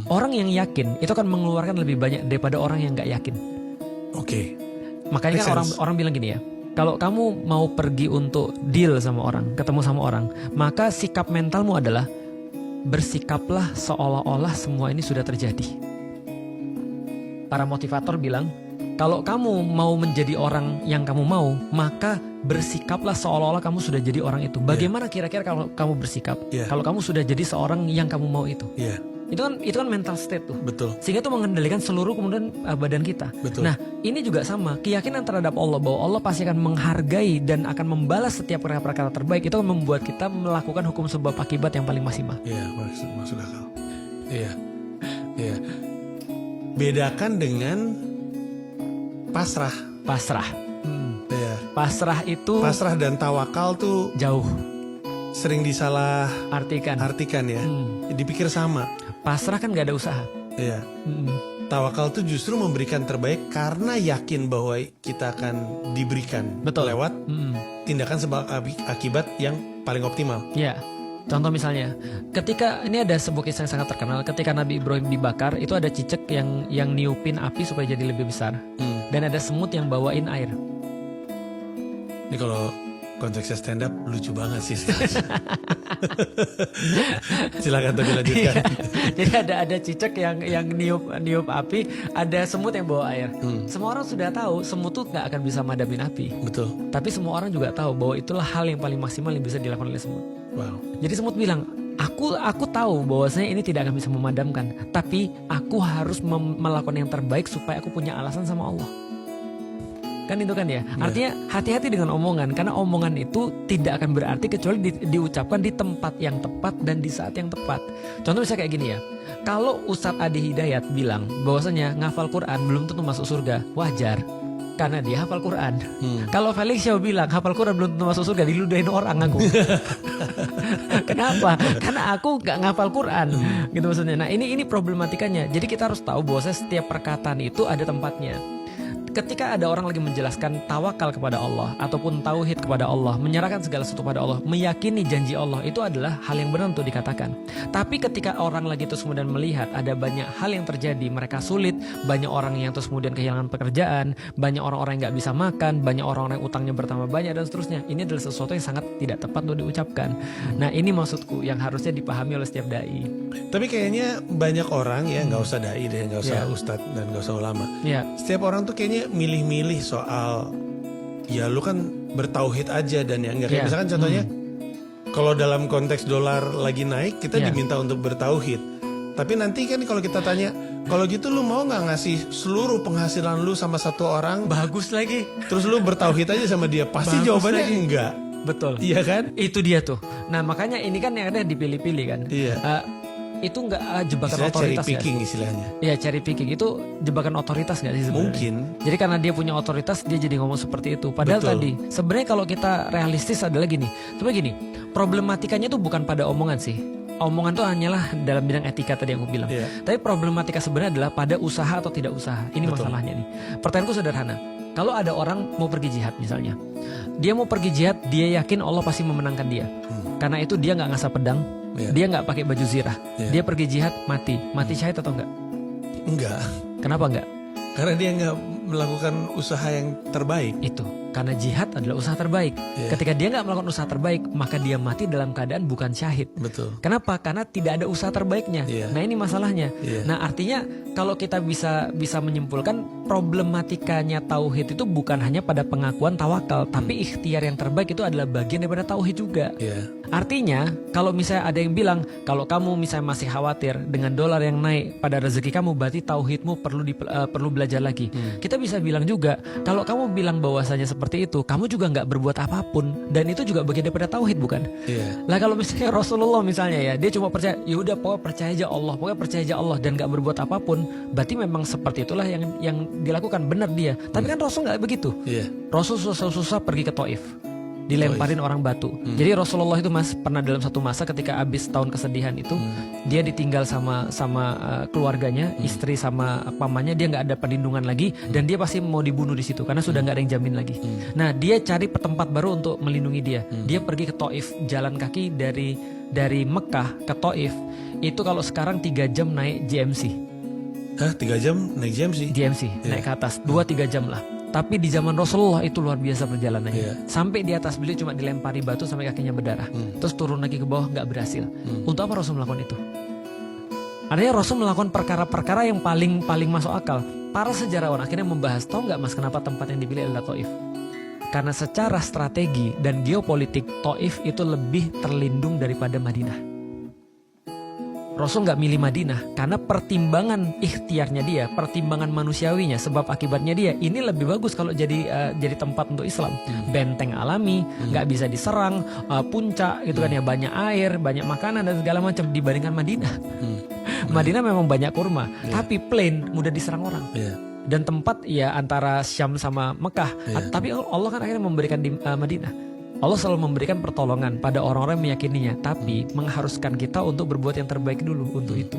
Orang yang yakin itu akan mengeluarkan lebih banyak daripada orang yang nggak yakin. Oke. Makanya Make kan sense. orang bilang gini ya, kalau kamu mau pergi untuk deal sama orang, ketemu sama orang, maka sikap mentalmu adalah bersikaplah seolah-olah semua ini sudah terjadi. Para motivator bilang, kalau kamu mau menjadi orang yang kamu mau, maka bersikaplah seolah-olah kamu sudah jadi orang itu. Bagaimana kira-kira kalau kamu bersikap? Kalau kamu sudah jadi seorang yang kamu mau itu. Itu kan mental state tuh. Betul. Sehingga itu mengendalikan seluruh kemudian badan kita. Betul. Nah, ini juga sama, keyakinan terhadap Allah bahwa Allah pasti akan menghargai dan akan membalas setiap perkara terbaik, itu akan membuat kita melakukan hukum sebab akibat yang paling maksimal. Iya, maksud akal. Iya. Iya. Bedakan dengan pasrah. Pasrah. Iya. Pasrah itu Pasrah dan tawakal tuh jauh. Sering disalah Artikan ya. Dipikir sama. Pasrah kan gak ada usaha. Iya. Tawakal tuh justru memberikan terbaik karena yakin bahwa kita akan diberikan. Betul. Lewat tindakan sebab akibat yang paling optimal. Iya. Contoh misalnya, ketika ini ada sebuah kisah yang sangat terkenal, ketika Nabi Ibrahim dibakar, itu ada cicak yang niupin api supaya jadi lebih besar, dan ada semut yang bawain air. Ini kalau konteksnya stand up lucu banget sih. Silakan tapi lanjutkan. Jadi ada cicak yang niup api, ada semut yang bawa air. Semua orang sudah tahu semut tuh nggak akan bisa madamin api. Betul. Tapi semua orang juga tahu bahwa itulah hal yang paling maksimal yang bisa dilakukan oleh semut. Wow. Jadi semut bilang, aku tahu bahwasanya ini tidak akan bisa memadamkan, tapi aku harus melakukan yang terbaik supaya aku punya alasan sama Allah. Kan itu kan ya. Artinya hati-hati dengan omongan, karena omongan itu tidak akan berarti kecuali diucapkan di tempat yang tepat dan di saat yang tepat. Contoh misalnya kayak gini ya. Kalau Ustadz Adi Hidayat bilang bahwasanya ngafal Quran belum tentu masuk surga, wajar. Karena dia hafal Quran. Kalau Felix Xiao bilang hafal Quran belum tentu masuk surga, diludahin orang aku. Kenapa? Karena aku gak ngafal Quran, gitu maksudnya. Nah ini problematikanya. Jadi kita harus tahu bahwa setiap perkataan itu ada tempatnya. Ketika ada orang lagi menjelaskan tawakal kepada Allah ataupun tauhid kepada Allah, menyerahkan segala sesuatu pada Allah, meyakini janji Allah, itu adalah hal yang benar untuk dikatakan. Tapi ketika orang lagi terus kemudian melihat ada banyak hal yang terjadi, mereka sulit, banyak orang yang terus kemudian kehilangan pekerjaan, banyak orang-orang yang gak bisa makan, banyak orang-orang yang utangnya bertambah banyak dan seterusnya, ini adalah sesuatu yang sangat tidak tepat untuk diucapkan. Nah ini maksudku yang harusnya dipahami oleh setiap dai. Tapi kayaknya banyak orang ya, nggak usah dai deh, nggak usah ustadz dan nggak usah ulama. Setiap orang tuh kayaknya milih-milih soal, ya lu kan bertauhid aja dan ya enggak. Kayak misalkan contohnya, kalau dalam konteks dolar lagi naik, kita diminta untuk bertauhid. Tapi nanti kan kalau kita tanya, kalau gitu lu mau nggak ngasih seluruh penghasilan lu sama satu orang? Bagus lagi. Terus lu bertauhid aja sama dia? Pasti Bagus jawabannya lagi. enggak. Betul. Iya kan? Itu dia tuh. Nah makanya ini kan yang ada dipilih-pilih kan. Iya. Itu nggak jebakan Istilah otoritas cherry picking gak? istilahnya. Iya cherry picking itu jebakan otoritas nggak sih sebenarnya? Mungkin. Jadi karena dia punya otoritas dia jadi ngomong seperti itu. Padahal tadi sebenarnya kalau kita realistis adalah gini. Coba gini, problematikanya tuh bukan pada omongan sih. Omongan tuh hanyalah dalam bidang etika tadi yang aku bilang. Tapi problematika sebenarnya adalah pada usaha atau tidak usaha. Ini masalahnya nih. Pertanyaanku sederhana. Kalau ada orang mau pergi jihad misalnya, dia mau pergi jihad, dia yakin Allah pasti memenangkan dia. Karena itu dia nggak ngasah pedang, dia nggak pakai baju zirah, dia pergi jihad mati syahid atau enggak? Enggak. Kenapa enggak? Karena dia nggak melakukan usaha yang terbaik. Itu karena jihad adalah usaha terbaik. Ketika dia nggak melakukan usaha terbaik, maka dia mati dalam keadaan bukan syahid. Betul. Kenapa? Karena tidak ada usaha terbaiknya. Nah ini masalahnya. Nah artinya kalau kita bisa menyimpulkan problematikanya tauhid itu bukan hanya pada pengakuan tawakal, tapi ikhtiar yang terbaik itu adalah bagian daripada tauhid juga. Artinya kalau misalnya ada yang bilang kalau kamu misalnya masih khawatir dengan dolar yang naik pada rezeki kamu, berarti tauhidmu perlu belajar lagi. Kita bisa bilang juga kalau kamu bilang bahwasanya seperti itu, kamu juga nggak berbuat apapun dan itu juga bagian daripada tauhid bukan? Lah kalau misalnya Rasulullah misalnya ya, dia cuma percaya, ya udah pokoknya percaya aja Allah dan nggak berbuat apapun, berarti memang seperti itulah yang dilakukan, benar dia. Tapi kan Rasul nggak begitu. Rasul susah-susah pergi ke Taif, dilemparin orang batu. Jadi Rasulullah itu pernah dalam satu masa ketika habis tahun kesedihan itu, dia ditinggal sama keluarganya, istri sama pamannya, dia nggak ada perlindungan lagi dan dia pasti mau dibunuh di situ karena sudah nggak ada yang jamin lagi. Nah dia cari tempat baru untuk melindungi dia. Dia pergi ke Taif, jalan kaki dari dari Mekah ke Taif itu kalau sekarang 3 jam naik GMC. Hah, 3 jam naik GMC? GMC, naik ke atas 2-3 jam lah. Tapi di zaman Rasulullah itu luar biasa perjalanannya. Sampai di atas beliau cuma dilempari batu sampai kakinya berdarah. Terus turun lagi ke bawah, nggak berhasil. Untuk apa Rasul melakukan itu? Artinya Rasul melakukan perkara-perkara yang paling masuk akal. Para sejarawan akhirnya membahas, tahu nggak mas kenapa tempat yang dipilih adalah Taif? Karena secara strategi dan geopolitik Taif itu lebih terlindung daripada Madinah. Rasul nggak milih Madinah karena pertimbangan ikhtiarnya dia, pertimbangan manusiawinya, sebab akibatnya dia ini lebih bagus kalau jadi tempat untuk Islam. Benteng alami, nggak bisa diserang, puncak gitu kan ya, banyak air, banyak makanan dan segala macam dibandingkan Madinah. Madinah memang banyak kurma, tapi plain, mudah diserang orang. Dan tempat ya antara Syam sama Mekah, tapi Allah kan akhirnya memberikan di Madinah. Allah selalu memberikan pertolongan pada orang-orang yang meyakininya, tapi mengharuskan kita untuk berbuat yang terbaik dulu untuk itu.